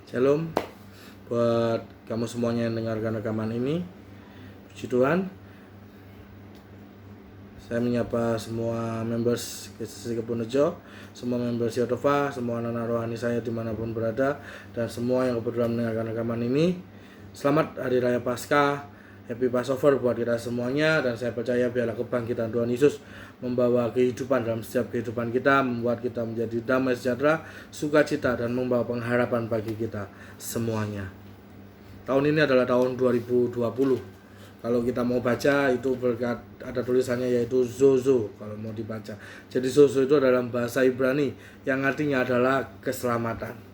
Shalom buat kamu semuanya yang dengarkan rekaman ini. Puji Tuhan, saya menyapa semua members GCC Kebonrejo, semua members Yotova, semua anak-anak rohani saya dimanapun berada, dan semua yang kebetulan mendengarkan rekaman ini. Selamat Hari Raya Paskah, Happy Passover buat kita semuanya. Dan saya percaya biarlah kebangkitan Tuhan Yesus membawa kehidupan dalam setiap kehidupan kita, membuat kita menjadi damai sejahtera, sukacita, dan membawa pengharapan bagi kita semuanya. Tahun ini adalah tahun 2020. Kalau kita mau baca itu berkat ada tulisannya yaitu Zozo kalau mau dibaca. Jadi Zozo itu adalah bahasa Ibrani yang artinya adalah keselamatan.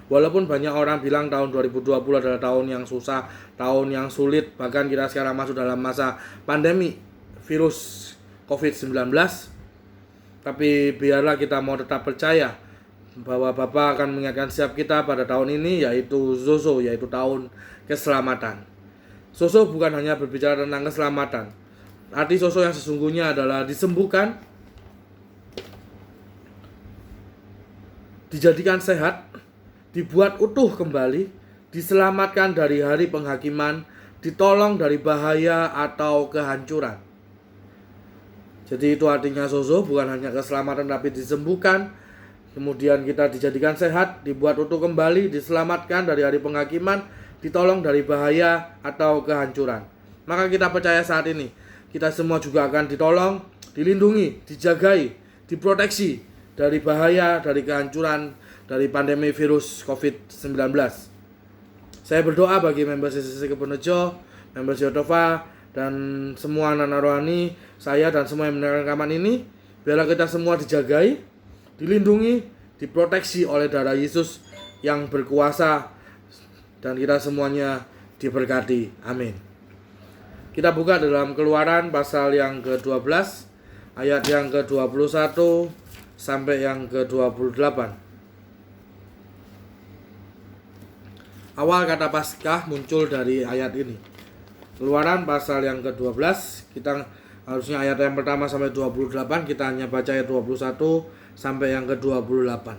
Walaupun banyak orang bilang tahun 2020 adalah tahun yang susah, tahun yang sulit, bahkan kita sekarang masuk dalam masa pandemi virus COVID-19, tapi biarlah kita mau tetap percaya bahwa Bapa akan mengingatkan setiap kita pada tahun ini, yaitu Zozo, yaitu tahun keselamatan. Zozo bukan hanya berbicara tentang keselamatan. Arti Zozo yang sesungguhnya adalah disembuhkan, dijadikan sehat, dibuat utuh kembali, diselamatkan dari hari penghakiman, ditolong dari bahaya atau kehancuran. Jadi itu artinya Zozo, bukan hanya keselamatan tapi disembuhkan, kemudian kita dijadikan sehat, dibuat utuh kembali, diselamatkan dari hari penghakiman, ditolong dari bahaya atau kehancuran. Maka kita percaya saat ini kita semua juga akan ditolong, dilindungi, dijagai, diproteksi dari bahaya, dari kehancuran, dari pandemi virus COVID-19. Saya berdoa bagi members GCC Kebonrejo, members Yotova, dan semua anak-anak rohani saya dan semua yang mendengarkan rekaman ini, biarlah kita semua dijagai, dilindungi, diproteksi oleh darah Yesus yang berkuasa, dan kita semuanya diberkati. Amin. Kita buka dalam Keluaran pasal yang ke-12, ayat yang ke-21 sampai yang ke-28. Awal kata Paskah muncul dari ayat ini. Keluaran pasal yang ke-12, kita harusnya ayat yang pertama sampai 28, kita hanya baca ayat 21 sampai yang ke-28.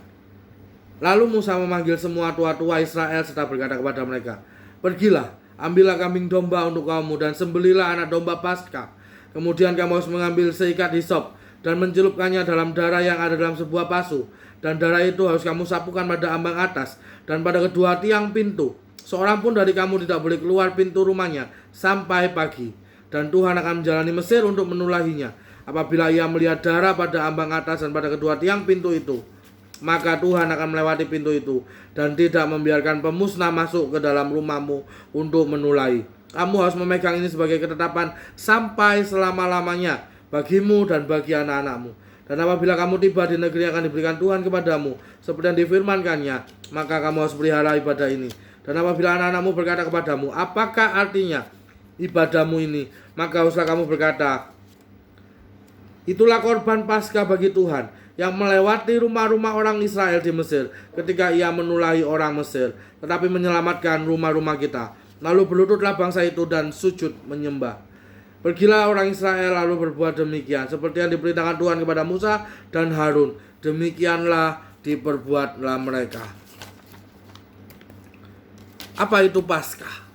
Lalu Musa memanggil semua tua-tua Israel serta berkata kepada mereka, "Pergilah, ambillah kambing domba untuk kamu dan sembelilah anak domba Paskah. Kemudian kamu harus mengambil seikat hisop dan mencelupkannya dalam darah yang ada dalam sebuah pasu. Dan darah itu harus kamu sapukan pada ambang atas dan pada kedua tiang pintu. Seorang pun dari kamu tidak boleh keluar pintu rumahnya sampai pagi. Dan Tuhan akan menjalani Mesir untuk menulahinya. Apabila ia melihat darah pada ambang atas dan pada kedua tiang pintu itu, maka Tuhan akan melewati pintu itu dan tidak membiarkan pemusnah masuk ke dalam rumahmu untuk menulahi. Kamu harus memegang ini sebagai ketetapan sampai selama-lamanya bagimu dan bagi anak-anakmu. Dan apabila kamu tiba di negeri yang akan diberikan Tuhan kepadamu, seperti yang difirmankannya, maka kamu harus pelihara ibadah ini. Dan apabila anak-anakmu berkata kepadamu, apakah artinya ibadahmu ini? Maka haruslah kamu berkata, itulah korban Paskah bagi Tuhan yang melewati rumah-rumah orang Israel di Mesir ketika ia menulahi orang Mesir, tetapi menyelamatkan rumah-rumah kita. Lalu berlututlah bangsa itu dan sujud menyembah. Pergilah orang Israel lalu berbuat demikian seperti yang diperintahkan Tuhan kepada Musa dan Harun. Demikianlah diperbuatlah mereka. Apa itu Paskah?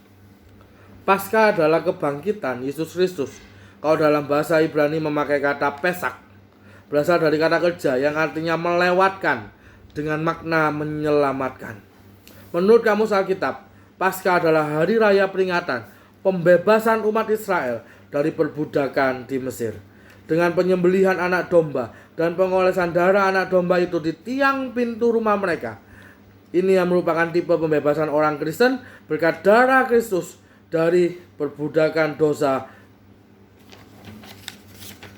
Paskah adalah kebangkitan Yesus Kristus. Kalau dalam bahasa Ibrani memakai kata Pesak, berasal dari kata kerja yang artinya melewatkan dengan makna menyelamatkan. Menurut Kamus Alkitab, Paskah adalah hari raya peringatan pembebasan umat Israel dari perbudakan di Mesir. Dengan penyembelihan anak domba dan pengolesan darah anak domba itu di tiang pintu rumah mereka. Ini yang merupakan tipe pembebasan orang Kristen berkat darah Kristus dari perbudakan dosa.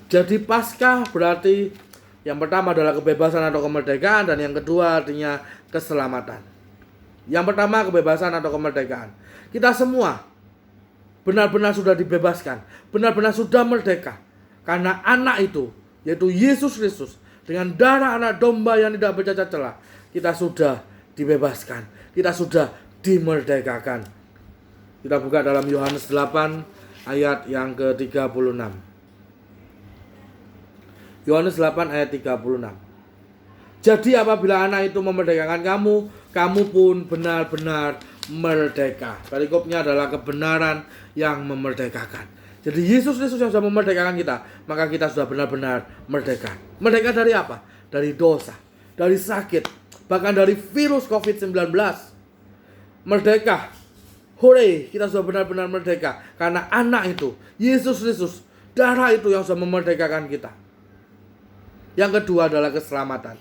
Jadi Paskah berarti yang pertama adalah kebebasan atau kemerdekaan, dan yang kedua artinya keselamatan. Yang pertama kebebasan atau kemerdekaan. Kita semua benar-benar sudah dibebaskan, benar-benar sudah merdeka. Karena anak itu, yaitu Yesus Kristus, dengan darah anak domba yang tidak bercacat celah, kita sudah dibebaskan, kita sudah dimerdekakan. Kita buka dalam Yohanes 8 ayat yang ke-36. Yohanes 8 ayat 36. Jadi apabila anak itu memerdekakan kamu, kamu pun benar-benar merdeka. Perikopnya adalah kebenaran yang memerdekakan. Jadi Yesus Kristus yang sudah memerdekakan kita, maka kita sudah benar-benar merdeka. Merdeka dari apa? Dari dosa, dari sakit, bahkan dari virus COVID-19. Merdeka. Hore, kita sudah benar-benar merdeka. Karena anak itu, Yesus Kristus, darah itu yang sudah memerdekakan kita. Yang kedua adalah keselamatan.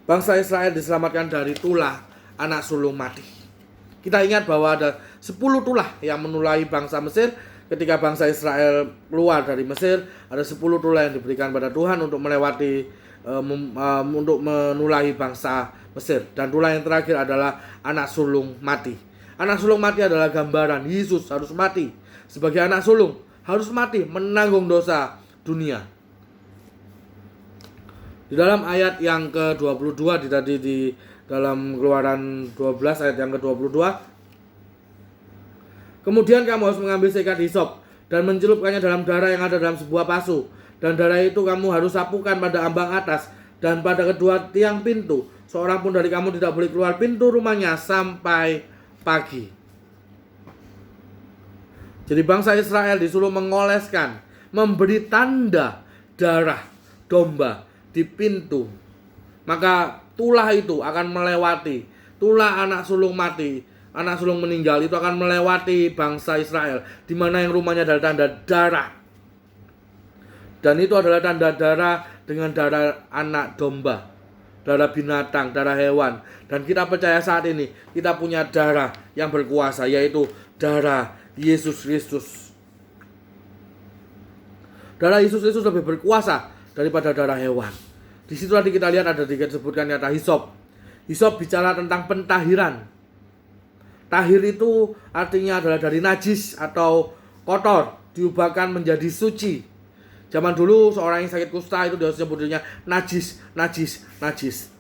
Bangsa Israel diselamatkan dari tulah anak sulung mati. Kita ingat bahwa ada 10 tulah yang menulahi bangsa Mesir. Ketika bangsa Israel keluar dari Mesir, ada 10 tulah yang diberikan pada Tuhan untuk melewati untuk menulahi bangsa Mesir. Dan tulah yang terakhir adalah anak sulung mati. Anak sulung mati adalah gambaran Yesus harus mati sebagai anak sulung, harus mati menanggung dosa dunia. Di dalam ayat yang ke-22 di dalam Keluaran 12 ayat yang ke-22, kemudian kamu harus mengambil seikat hisop dan mencelupkannya dalam darah yang ada dalam sebuah pasu, dan darah itu kamu harus sapukan pada ambang atas dan pada kedua tiang pintu. Seorang pun dari kamu tidak boleh keluar pintu rumahnya sampai pagi. Jadi bangsa Israel disuruh mengoleskan, memberi tanda darah domba di pintu. Maka tulah itu akan melewati, tulah anak sulung mati, anak sulung meninggal itu akan melewati bangsa Israel, di mana yang rumahnya adalah tanda darah. Dan itu adalah tanda darah dengan darah anak domba, darah binatang, darah hewan. Dan kita percaya saat ini kita punya darah yang berkuasa, yaitu darah Yesus Kristus. Darah Yesus Kristus lebih berkuasa daripada darah hewan. Di situ tadi kita lihat ada disebutkan kata hisop. Hisop bicara tentang pentahiran. Tahir itu artinya adalah dari najis atau kotor diubahkan menjadi suci. Zaman dulu seorang yang sakit kusta itu dia sebutnya najis.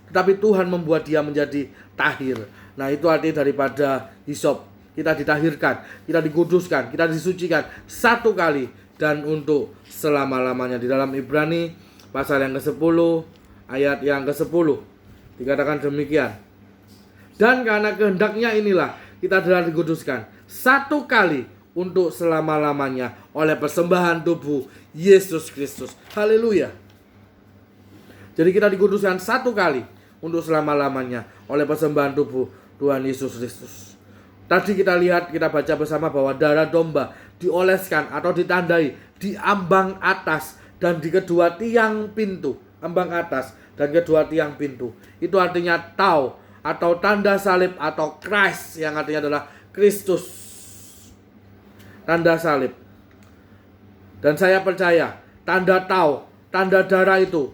Tetapi Tuhan membuat dia menjadi tahir. Nah, itu arti daripada hisop. Kita ditahirkan, kita dikuduskan, kita disucikan satu kali dan untuk selama-lamanya. Di dalam Ibrani pasal yang ke-10 ayat yang ke-10 dikatakan demikian. Dan karena kehendaknya inilah kita telah dikuduskan satu kali untuk selama-lamanya oleh persembahan tubuh Yesus Kristus. Haleluya. Jadi kita dikuduskan satu kali untuk selama-lamanya oleh persembahan tubuh Tuhan Yesus Kristus. Tadi kita lihat, kita baca bersama bahwa darah domba dioleskan atau ditandai di ambang atas dan di kedua tiang pintu. Ambang atas dan kedua tiang pintu. Itu artinya tau atau tanda salib atau Christ, yang artinya adalah Kristus. Tanda salib. Dan saya percaya tanda tau, tanda darah itu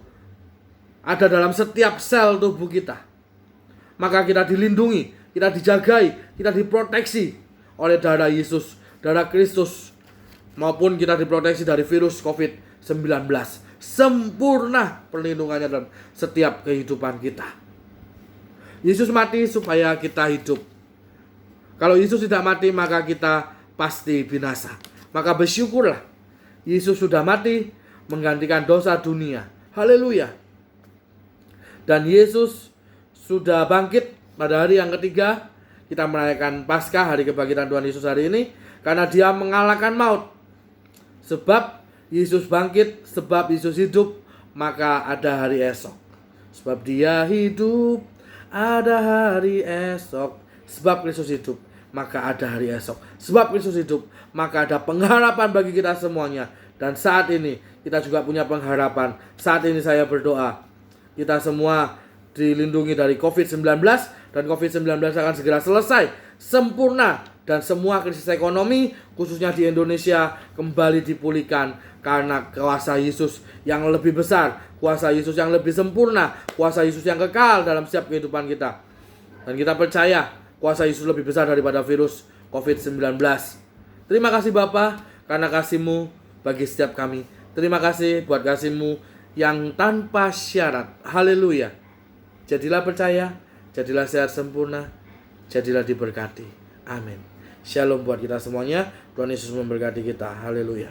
ada dalam setiap sel tubuh kita. Maka kita dilindungi, kita dijagai, kita diproteksi oleh darah Yesus, darah Kristus, maupun kita diproteksi dari virus COVID-19. Sempurna perlindungannya dalam setiap kehidupan kita. Yesus mati supaya kita hidup. Kalau Yesus tidak mati, maka kita pasti binasa. Maka bersyukurlah, Yesus sudah mati menggantikan dosa dunia. Haleluya. Dan Yesus sudah bangkit pada hari yang ketiga. Kita merayakan Paskah, hari kebangkitan Tuhan Yesus hari ini, karena dia mengalahkan maut. Sebab Yesus bangkit, sebab Yesus hidup, maka ada hari esok. Sebab dia hidup, ada hari esok. Sebab Kristus hidup, maka ada hari esok. Sebab Kristus hidup, maka ada pengharapan bagi kita semuanya. Dan saat ini kita juga punya pengharapan. Saat ini saya berdoa, kita semua dilindungi dari COVID-19, dan COVID-19 akan segera selesai sempurna, dan semua krisis ekonomi khususnya di Indonesia kembali dipulihkan karena kuasa Yesus yang lebih besar, kuasa Yesus yang lebih sempurna, kuasa Yesus yang kekal dalam setiap kehidupan kita. Dan kita percaya kuasa Yesus lebih besar daripada virus COVID-19. Terima kasih Bapa karena kasih-Mu bagi setiap kami. Terima kasih buat kasih-Mu yang tanpa syarat. Haleluya. Jadilah percaya, jadilah sehat sempurna, jadilah diberkati. Amin. Shalom buat kita semuanya. Tuhan Yesus memberkati kita. Haleluya.